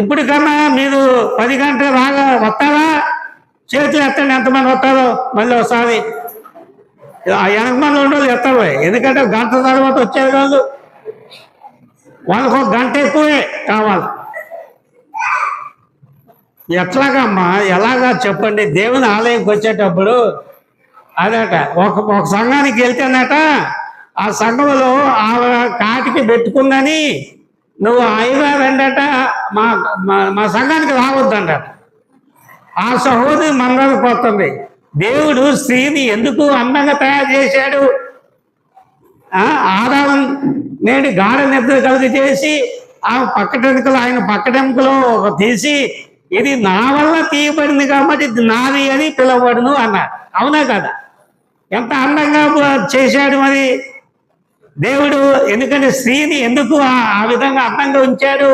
ఇప్పటికన్నా మీరు 10 గంటలు రాగా వస్తారా? చేతులు ఎత్తండి, ఎంతమంది వస్తారో. మళ్ళీ ఒకసారి 8 మంది ఉండదు ఎత్తారు. ఎందుకంటే గంట తర్వాత వచ్చేది కాదు, వాళ్ళకు 1 గంట ఎక్కువే కావాలి. ఎట్లాగమ్మా, ఎలాగా చెప్పండి? దేవుని ఆలయంకి వచ్చేటప్పుడు అదట ఒక సంఘానికి వెళ్తేనట, ఆ సంఘంలో ఆ కాటికి పెట్టుకుందని నువ్వు అయ్యగారు అండట మా సంఘానికి రావద్దండట. ఆ సహోదరి మందరికి వస్తుంది. దేవుడు స్త్రీని ఎందుకు అందంగా తయారు చేశాడు? ఆదారం నేడు గాఢ నిద్ర కలిగి చేసి ఆ పక్కటెముకలు ఆయన పక్కటెముకలో ఒక తీసి ఇది నా వల్ల తీయబడింది కాబట్టి ఇది నాది అని పిలవబడును అన్నాడు. అవునా కదా? ఎంత అందంగా చేశాడు మరి దేవుడు. ఎందుకంటే స్త్రీని ఎందుకు ఆ విధంగా అందంగా ఉంచాడు?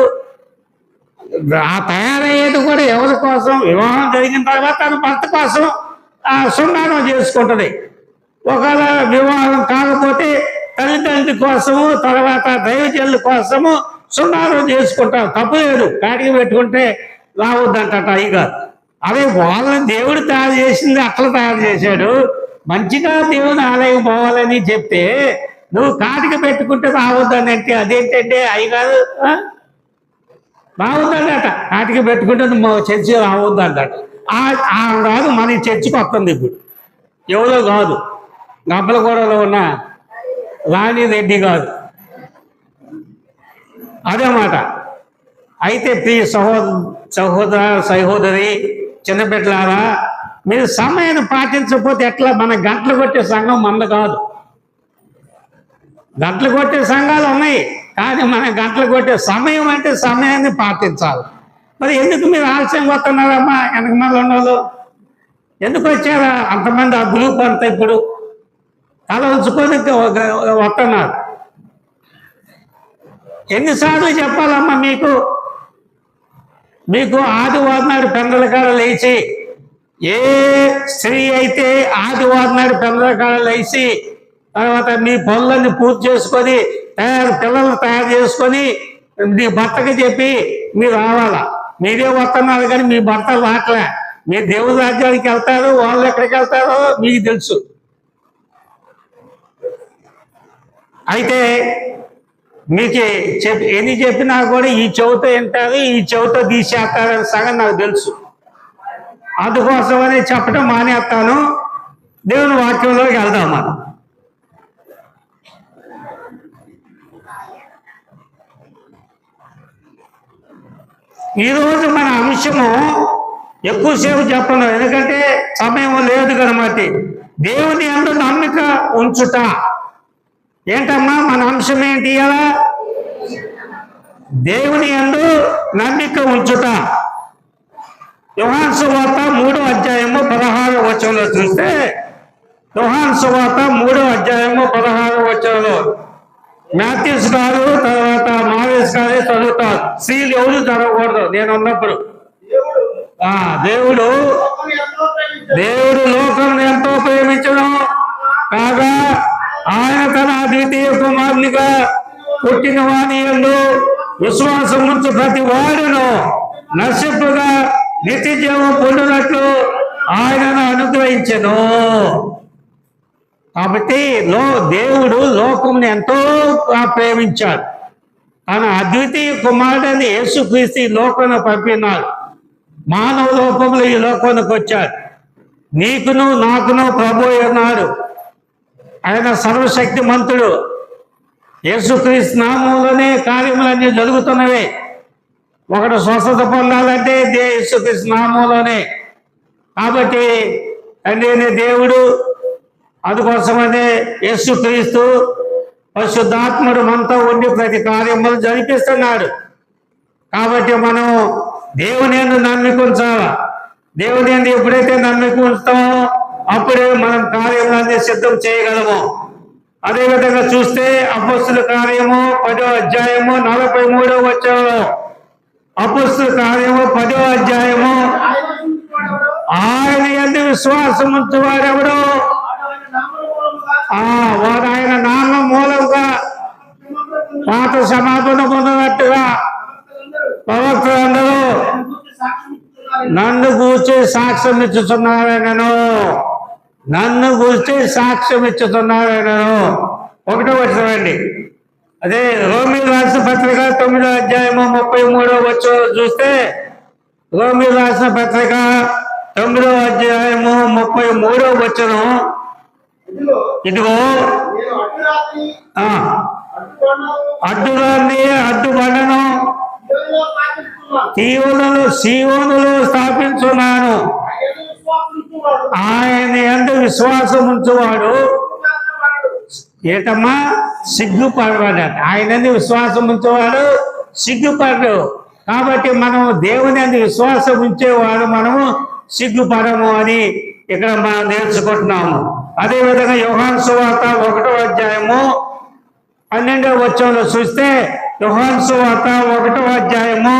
ఆ తయారయ్యేది కూడా ఎవరి కోసం? వివాహం జరిగిన తర్వాత తన భర్త కోసం శృంగారం చేసుకుంటుంది. ఒకవేళ వివాహం కాకపోతే తల్లిదండ్రుల కోసము, తర్వాత దైవజనుల కోసము శృంగారం చేసుకుంటారు. తప్పు లేదు, కాటికి పెట్టుకుంటే రావద్దంట ఇక. అదే వాళ్ళని దేవుడు తయారు చేసింది అట్లా తయారు చేశాడు. మంచిగా దేవుని ఆలయం పోవాలని చెప్తే నువ్వు కాటికి పెట్టుకుంటే రావద్దని అంటే అదేంటంటే అవి కాదు. రావద్దట, కాటికి పెట్టుకుంటే నువ్వు చర్చి రావద్దట. రాదు, మన చర్చికి వస్తుంది ఇప్పుడు. ఎవరో కాదు, గబ్బలగూడలో ఉన్న రాణి రెడ్డి కాదు, అదే మాట. అయితే ప్రియ సహోదర సహోదరి, చిన్నబిడ్డలారా, మీరు సమయాన్ని పాటించకపోతే ఎట్లా? మన గంటలు కొట్టే సంఘం మంద కాదు. గంటలు కొట్టే సంఘాలు ఉన్నాయి, కానీ మన గంటలు కొట్టే సమయం అంటే సమయాన్ని పాటించాలి. మరి ఎందుకు మీరు ఆలస్యం వస్తున్నారమ్మా? 8 మంది ఉండదు ఎందుకు వచ్చారా అంతమంది? ఆ గ్రూప్ అంతా ఇప్పుడు తల ఉంచుకొని వస్తున్నారు. ఎన్నిసార్లు చెప్పాలమ్మా మీకు ఆదివారం నాడు పెందల కాడ లేచి, ఏ స్త్రీ అయితే ఆదివారం నాడు పెందల కాడ లేచి తర్వాత మీ పనులన్నీ పూర్తి చేసుకొని పిల్లల్ని తయారు చేసుకొని మీ భర్తకి చెప్పి మీరు రావాలా. మీరే వస్తున్నారు కానీ మీ భర్త రావట్లే. మీరు దేవుని రాజ్యానికి వెళ్తారు, వాళ్ళు ఎక్కడికి వెళ్తారో మీకు తెలుసు. అయితే మీకు ఎన్ని చెప్పినా కూడా ఈ చెవితో వింటారు, ఈ చెవితో తీసేస్తారని సగం నాకు తెలుసు. అందుకోసమని చెప్పడం మానేస్తాను. దేవుని వాక్యంలోకి వెళ్దాం మనం. ఈరోజు మన అంశము ఎక్కువసేపు చెప్పను, ఎందుకంటే సమయం లేదు కనమాట. దేవుని యందు నమ్మిక ఉంచుట. ఏంటమ్మా మన అంశం ఏంటి? అలా దేవుని యందు నమ్మిక ఉంచుట. యోహాను సువార్త 3వ అధ్యాయము 16వ వచనంలో చూస్తే, యోహాను సువార్త 3వ అధ్యాయము 16వ వచనంలో మాథ్యూస్ గారు తర్వాత మావేస్ గారే చదువుతారు. స్త్రీలు ఎవరు చదవకూడదు. నేను ఉన్నప్పుడు దేవుడు లోకం ఎంతో ప్రేమించడం కాగా ఆయన తన అద్వితీయ కుమారునిగా పుట్టిన వాని యందు విశ్వాసం ఉంచు ప్రతి వాడును నశింపుగా నిత్య జీవం పొందినట్లు ఆయనను అనుగ్రహించెను. కాబట్టి దేవుడు లోకంని ఎంతో ప్రేమించాడు. తన అద్వితీయ కుమారుడిని యేసుక్రీస్తు ఈ లోకంలో పంపినాడు. మానవ రూపంలో ఈ లోకానికి వచ్చాడు. నీకును నాకును ప్రభు అన్నాడు. ఆయన సర్వశక్తిమంతుడు. యేసుక్రీస్తు నామంలోనే కార్యములన్నీ జరుగుతున్నవే. ఒకడు స్వస్థత పొందాలంటే యేసుక్రీస్తు నామంలోనే. కాబట్టి తండ్రి దేవుడు అందుకోసమనే యేసుక్రీస్తు పరిశుద్ధాత్ముడు మనతో ఉండి ప్రతి కార్యములు జరిపిస్తున్నాడు. కాబట్టి మనం దేవుని యందు నమ్మిక ఉంచాలా. దేవుని యందు ఎప్పుడైతే నమ్మిక ఉంచుతామో అప్పుడే మనం కార్యములన్నీ సిద్ధం చేయగలము. అదేవిధంగా చూస్తే అపొస్తలుల కార్యము 10వ అధ్యాయము 43వ వచనంలో, అపొస్తలుల కార్యము 10వ అధ్యాయము, ఆయన యందు విశ్వాసం ఉంచు వారెవడో వాడు ఆయన నామం మూలంగా పాత సమాపన పొందినట్టుగా నన్ను గూర్చి సాక్ష్యం ఇచ్చుతున్నారనను. నన్ను గూర్చి సాక్ష్యం ఇచ్చుతున్నారనను. 1వ వచనం. అదే రోమీయులకు రాసిన పత్రిక 9వ అధ్యాయము 33వ వచనం చూస్తే, రోమీయులకు రాసిన పత్రిక 9వ అధ్యాయము 33వ వచనం, ఇదిగో అడ్డురాన్ని అడ్డుబండను సీయోనులో స్థాపించున్నాను. ఆయన యందు విశ్వాసం ఉంచువాడు ఏటమ్మా సిగ్గుపడవాడు. ఆయన విశ్వాసం ఉంచేవాడు సిగ్గుపడడు. కాబట్టి మనము దేవుని అందు విశ్వాసం ఉంచేవాడు మనము సిగ్గుపడము అని ఇక్కడ మనం నేర్చుకుంటున్నాము. అదేవిధంగా యోహాను సువార్త 1వ అధ్యాయము 12వ వచనంలో చూస్తే, యోహాను సువార్త 1వ అధ్యాయము,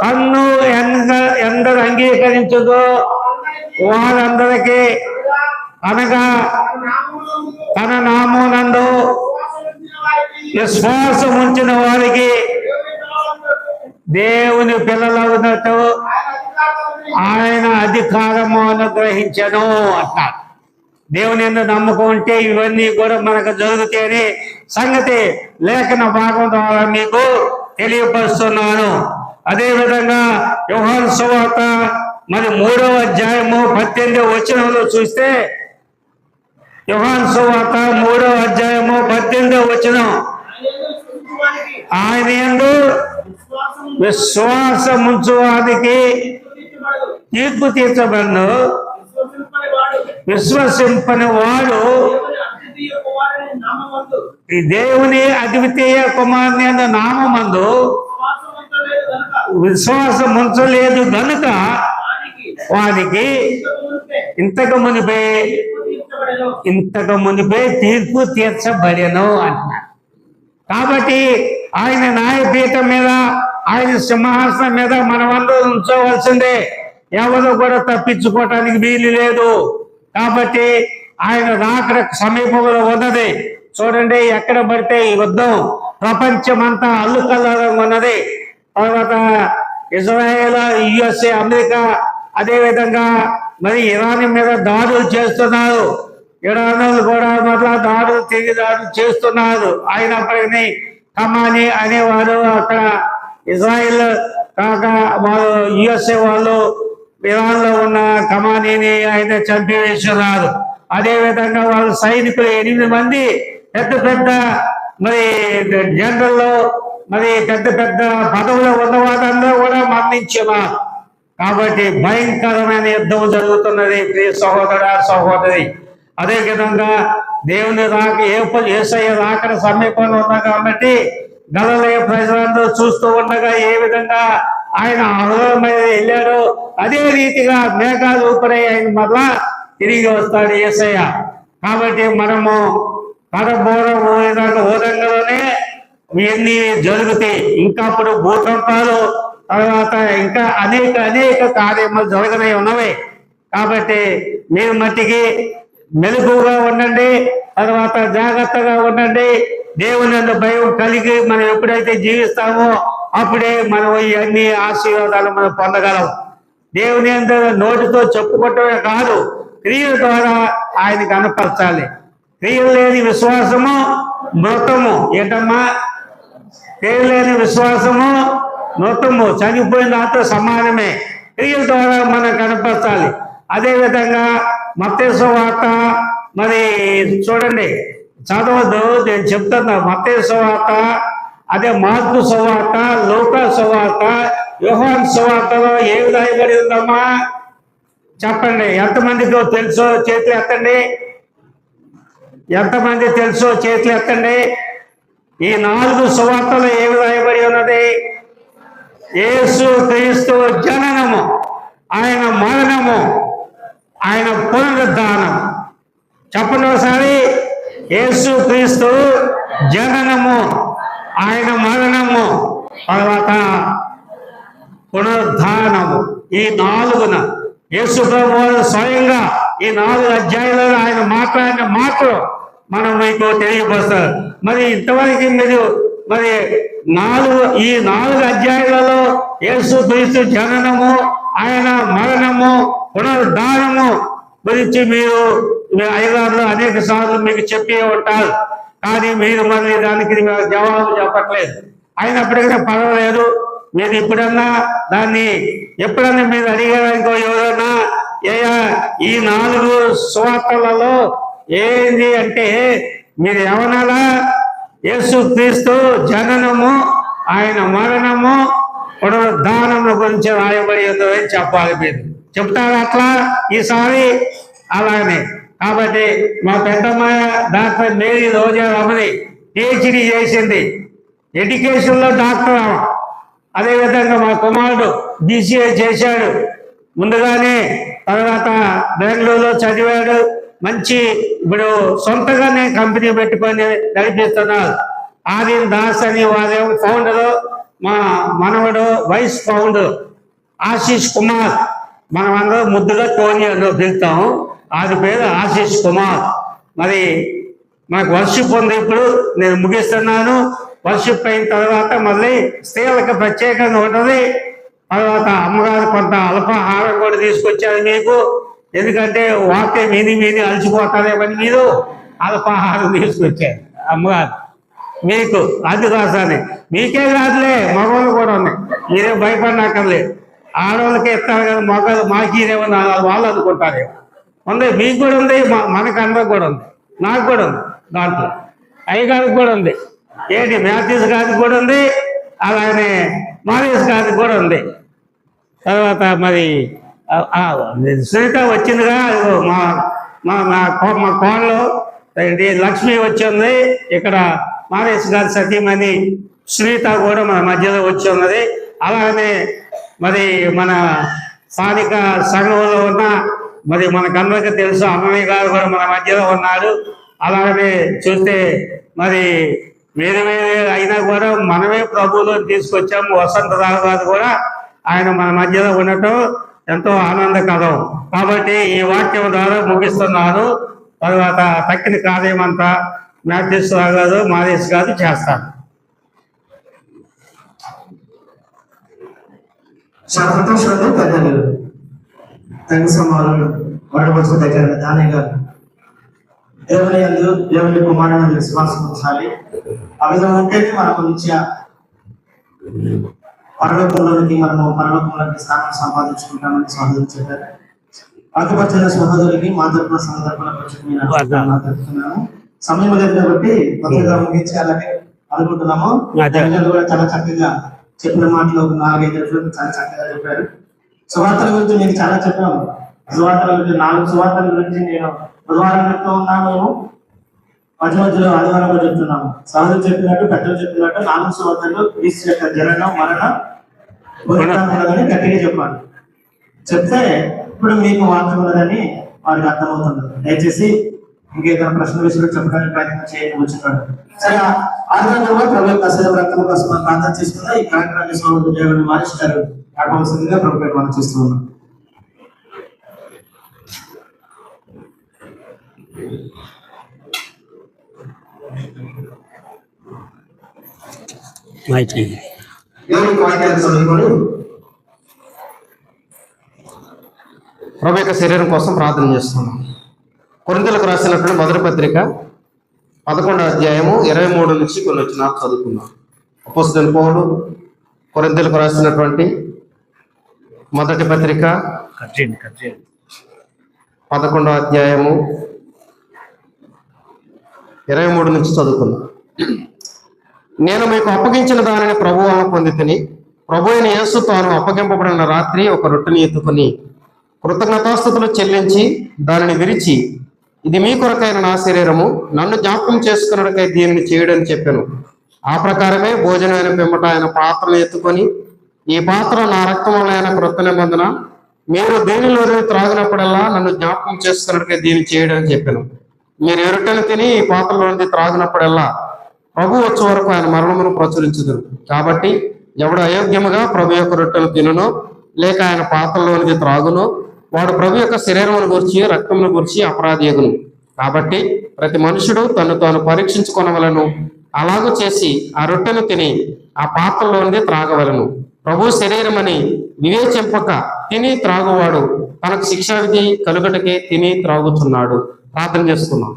తన్ను ఎందరు అంగీకరించదో వారందరికీ, అనగా తన నామమునందు విశ్వాసం ఉంచిన వారికి దేవుని పిల్లలవునట్టు ఆయన అధికారము అనుగ్రహించను అంటారు. దేవుని యందు నమ్మకం ఉంటే ఇవన్నీ కూడా మనకు జరుగుతాయని సంగతి లేఖన భాగం ద్వారా మీకు తెలియపరుస్తున్నాను. అదేవిధంగా యోహాను సువార్త 3వ అధ్యాయము 18వ వచనంలో చూస్తే, యోహాను సువార్త 3వ అధ్యాయము 18వ వచనం, ఆయన యందు విశ్వాసముంచువానికి తీర్పు తీర్చబడను. విశ్వసింపని వాడు ఈ దేవుని అద్వితీయ కుమారుని అన్న నామమందు విశ్వాసం ఉంచలేదు గనుక వానికి ఇంతకు మునిపే తీర్పు తీర్చబడెను అంటున్నాడు. కాబట్టి ఆయన న్యాయపీఠం మీద, ఆయన సింహాసనం మీద మనమందరూ ఉంచవలసిందే. ఎవరు కూడా తప్పించుకోవటానికి వీలు లేదు. కాబట్టి ఆయన రాకడ సమీపంలో ఉన్నది. చూడండి, ఎక్కడ పడితే ఈ యుద్ధం ప్రపంచమంతా అల్లుకల్లారంగా ఉన్నది. తర్వాత ఇజ్రాయేల్, USA, అమెరికా, అదేవిధంగా మరి ఇరాన్ మీద దాడులు చేస్తున్నారు. ఇరాన్లు కూడా మరలా తిరిగి దాడులు చేస్తున్నారు. అయినప్పటికీ కమానీ అనేవారు అక్కడ ఇజ్రాయిల్ కాక వాళ్ళు USA వాళ్ళు ఇరాన్లో ఉన్న కమానీని ఆయన చంపివేస్తున్నారు. అదేవిధంగా వాళ్ళ సైనికులు 8 మంది పెద్ద మరి జనరల్లో మరి పెద్ద పదవులు ఉన్న వాళ్ళందరూ కూడా మరణించున్నారు. కాబట్టి భయంకరమైన యుద్ధం జరుగుతున్నది ప్రియ సహోదరా సహోదరి. అదే విధంగా దేవుని యేసయ్య రాకడ సమీపంలో ఉన్నా కాబట్టి గలిలయ ప్రజలందరూ చూస్తూ ఉండగా ఏ విధంగా ఆయన అహోరాల మీద వెళ్ళాడో అదే రీతిగా మేఘాలు ఊపరై ఆయన మరలా తిరిగి వస్తాడు యేసయ్య. కాబట్టి మనము ఓదంగలోనే ఇవన్నీ జరుగుతాయి. ఇంకా అప్పుడు భూకంపాలు, తర్వాత ఇంకా అనేక కార్యములు జరగనే ఉన్నవి. కాబట్టి మీరు మట్టికి మెలకుగా ఉండండి, తర్వాత జాగ్రత్తగా ఉండండి. దేవుని యందు భయం కలిగి మనం ఎప్పుడైతే జీవిస్తామో అప్పుడే మనం ఇవన్నీ ఆశీర్వాదాలు మనం పొందగలం. దేవుని యందు నోటితో చెప్పుకోవటమే కాదు, క్రియల ద్వారా ఆయన కనపరచాలి. క్రియలు లేని విశ్వాసము మృతము. ఏంటమ్మా? క్రియలు లేని విశ్వాసము మృతము, చనిపోయిన దాంతో సమానమే. క్రియల ద్వారా మనం కనపరచాలి. అదేవిధంగా మత్తయి సువార్త మరి చూడండి, చదవద్దు, నేను చెప్తున్నా. మత్తయి సువార్త, అదే మార్కు సువార్త, లూకా సువార్త, యోహాను సువార్తలో ఏమి రాయబడి ఉందమ్మా చెప్పండి. ఎంతమందికి తెలుసో చేతులు ఎత్తండి. ఎంతమంది తెలుసో చేతులు ఎత్తండి. ఈ 4 సువార్తలు ఏమి రాయబడి ఉన్నది? యేసు క్రీస్తు జననము, ఆయన మరణము, ఆయన పునరుద్ధానం. చెప్పండి ఒకసారి. యేసు క్రీస్తు జననము, ఆయన మరణము, తర్వాత పునరుద్ధానము. ఈ 4న యేసు ప్రభువు స్వయంగా ఈ 4 అధ్యాయాలలో ఆయన మాట్లాడిన మాటలు మనం మీకు తెలియపరుస్తారు. మరి ఇంతవరకు మీరు మరి ఈ 4 అధ్యాయాలలో యేసుక్రీస్తు జననము, ఆయన మరణము, పునరుద్ధానము గురించి మీరు అయ్యగారులు అనేక సార్లు మీకు చెప్పి ఉంటారు. కానీ మీరు మళ్ళీ దానికి జవాబు చెప్పట్లేదు. అయినప్పటికీ పర్వాలేదు, మీరు ఎప్పుడన్నా మీరు అడిగారనుకో ఎవరన్నా, ఈ 4 సువార్తలలో ఏంది అంటే మీరు ఏమనాలా? యేసుక్రీస్తు జననము, ఆయన మరణము, పునరుద్ధానము గురించి రాయబడి ఉందని చెప్పాలి. మీరు చెప్తారు అట్లా ఈసారి? అలానే. కాబట్టి మా పెద్దమ్మ డాక్టర్ మేరీ రోజా రమణి PhD చేసింది, ఎడ్యుకేషన్లో డాక్టర్. అదేవిధంగా మా కుమారుడు BCA చేశాడు ముందుగానే. తర్వాత బెంగళూరులో చదివాడు. ఇప్పుడు సొంతగానే కంపెనీ పెట్టుకొని నడిపిస్తున్నారు. ఆదిన్ దాస్ అని వారేమో ఫౌండరు, మా మనవడు వైస్ ఫౌండర్ ఆశీష్ కుమార్. మనం అందరూ ముద్దుగా టోనీ అని పిలుస్తాము. అది పేరు ఆశీష్ కుమార్. మరి మనకు వర్షిప్ ఉంది. ఇప్పుడు నేను ముగిస్తున్నాను. వర్షిప్ అయిన తర్వాత మళ్ళీ స్త్రీలకు ప్రత్యేకంగా ఉంటుంది. తర్వాత అమ్మగారు కొంత అల్పాహారం కూడా తీసుకొచ్చారు మీకు. ఎందుకంటే వాక్యం విని అలసిపోతారేమని మీరు అల్పాహారం తీసుకొచ్చారు అమ్మగారు మీకు. అందుకోసాన్ని మీకే కాదులే, మగవాళ్ళు కూడా ఉన్నాయి. మీరేం భయపడినాకర్లేదు. ఆడవాళ్ళకే ఇస్తారు కదా, మగవాళ్ళు మాకీరేమో వాళ్ళు అనుకుంటారు. ఉంది, మీకు కూడా ఉంది, మనకందరికి కూడా ఉంది, నాకు కూడా ఉంది. దాంట్లో అయ్యగారికి కూడా ఉంది. ఏంటి మ్యాథ్యూస్ గారికి కూడా ఉంది, అలానే మారేష్ గారికి కూడా ఉంది. తర్వాత మరి సునీత వచ్చిందిగా, మా కోడలో లక్ష్మి వచ్చింది. ఇక్కడ మారేష్ గారి సతీమణి సునీత కూడా మన మధ్యలో వచ్చి ఉన్నది. అలానే మరి మన స్థానిక సంఘంలో ఉన్న మరి మనకందరికీ తెలుసు అన్నయ్య గారు కూడా మన మధ్యలో ఉన్నాడు. అలాగే చూస్తే మరి వేరే అయినా కూడా మనమే ప్రభువులో తీసుకొచ్చాము. వసంతరావు గారు కూడా ఆయన మన మధ్యలో ఉండటం ఎంతో ఆనందకరం. కాబట్టి ఈ వాక్యం ద్వారా ముగిస్తున్నాను. తర్వాత తక్కిన కార్యమంతా మ్యాథ్యూస్రావు గారు, మారేష్ గారు చేస్తారు. చాలా సంతోషంగా పెద్దలు సంఘ వడవచ్చు దగ్గర దాని గారు దేవుని కుమారుని విశ్వాసం ఉంచాలి. ఆ విధంగా ఉంటేనే మనకు మంచిగా పరలోకంలోనికి స్థానం సంపాదించుకుంటామని సహోదరు చెప్పారు. ఆకుపచ్చని సహోదరులకి మా తరపున సందర్భంలో సమయం లేదు కాబట్టి మొదటిగా ముగించాలని అనుకుంటున్నాము. కూడా చాలా చక్కగా చెప్పిన మాటలు 4-5 నిమిషాలు చాలా చక్కగా చెప్పారు. సువార్తల గురించి మీకు చాలా చెప్పాము. సువార్తల గురించి 4 సువార్తల గురించి నేను బుధవారం చెప్తూ ఉన్నాము. మధ్యలో ఆదివారం చెప్తున్నాము. సహోదరు చెప్పినట్టు, పెద్దలు చెప్పినట్టు 4 సువార్తలు క్రీస్తు యొక్క జననం, మరణం, పునరుద్ధానం గట్టిగా చెప్పాలి. చెప్తే ఇప్పుడు మీకు వాక్యం ఉన్నదని వారికి అర్థమవుతుంది. దయచేసి ఇంకేదైనా ప్రశ్న విషయంలో చెప్పడానికి ప్రయత్నం చేయవచ్చున్నాడు. సరే, ఆదివారం ప్రభు యొక్క శరీర రక్తం కోసం ప్రార్థన చేసుకున్నా ఈ కార్యక్రమాన్ని సోదరుడు దేవుని మారేష్ గారు ఆడవలసిందిగా ప్రభు మనం చేస్తూ ఉన్నాం. ప్రభు యొక్క శరీరం కోసం ప్రార్థన చేస్తున్నాం. కొరింథీయులకు రాసినటువంటి మొదటి పత్రిక 11వ అధ్యాయము 23 నుంచి కొన్ని వచ్చిన చదువుకున్నాం. అపోస్తలుడైన పౌలు కొరింథీయులకు రాసినటువంటి మొదటి పత్రిక 11వ అధ్యాయము 23 నుంచి చదువుకున్నాం. నేను మీకు అప్పగించిన దానిని ప్రభువు వలన పొందితిని. ప్రభు అయిన యేసు తాను అప్పగింపబడిన రాత్రి ఒక రొట్టెని ఎత్తుకుని కృతజ్ఞతాస్తుతులు చెల్లించి దానిని విరిచి, ఇది మీ కొరకైన నా శరీరము, నన్ను జ్ఞాపకం చేసుకున్నకై దీనిని చేయడని చెప్పాను. ఆ ప్రకారమే భోజనమైన పిమ్మట ఆయన పాత్రను ఎత్తుకొని, ఈ పాత్ర నా రక్తం వలన క్రొత్త నిబంధన, మీరు దేనిలోనే త్రాగినప్పుడల్లా నన్ను జ్ఞాపకం చేసుకున్నకై దీన్ని చేయడని చెప్పాను. మీరు ఎరుటను తిని ఈ పాత్రలోనిది త్రాగినప్పుడల్లా ప్రభు వచ్చే వరకు ఆయన మరణమును ప్రచురించుదురు. కాబట్టి ఎవడు అయోగ్యముగా ప్రభు యొక్క రొట్టెను తినునో లేక ఆయన పాత్రలోనిది త్రాగునో వాడు ప్రభు యొక్క శరీరమును గురించి రక్తమును గురించి అపరాధియగును. కాబట్టి ప్రతి మనుషుడు తను తాను పరీక్షించుకొనవలను, అలాగూ చేసి ఆ రొట్టెను తిని ఆ పాత్రలోనిది త్రాగవలను. ప్రభు శరీరమని వివేచింపక తిని త్రాగువాడు తనకు శిక్షావిధి కలుగటకే తిని త్రాగుతున్నాడు. ప్రార్థన చేసుకున్నాం.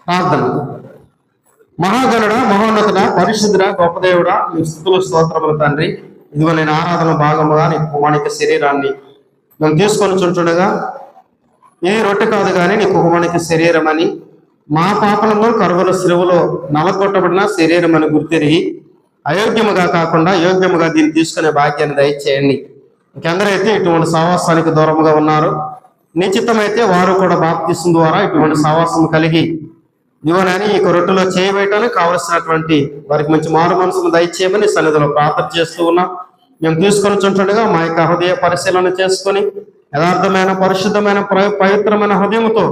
ప్రార్థన. మహాగణుడ, మహోన్నతుడ, పరిశుద్ధుడ, గొప్పదేవుడా, మీ స్తుతులు స్తోత్రములు తండ్రి. ఇదిగో నేను ఆరాధన భాగముగా నీ కుమారుని శరీరాన్ని మేము తీసుకొని చుంటుండగా ఏ రొట్టె కాదు కానీ నీ కుమారునికి శరీరం అని, మా పాపలను కరువుల శిలువలో నలగొట్టబడిన శరీరం అని గుర్తిరిగి అయోగ్యముగా కాకుండా యోగ్యముగా దీన్ని తీసుకునే భాగ్యాన్ని దయచేయండి. ఇంకెందరైతే ఇటువంటి సహవాసానికి దూరముగా ఉన్నారు, నిశ్చితమైతే వారు కూడా బాప్తిసం ద్వారా ఇటువంటి సహవాసం కలిగి ఇవనని ఈ రొట్టెలో చేయబెట్టడానికి కావలసినటువంటి వారికి మంచి మారు మనసును దయచేయమని సన్నిధిలో ప్రార్థన చేస్తూ ఉన్నాం. మేము తీసుకొని చుంటుండగా మా యొక్క హృదయ పరిశీలన చేసుకొని యథార్థమైన పరిశుద్ధమైన పవిత్రమైన హృదయంతో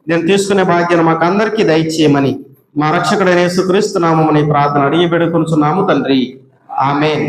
నేను తీసుకునే భాగ్యాన్ని మాకు అందరికీ దయచేయమని మా రక్షకుడైన యేసుక్రీస్తు నామమున ఈ ప్రార్థన అడిగి పెడుకొనుచున్నాము తండ్రి. ఆమేన్.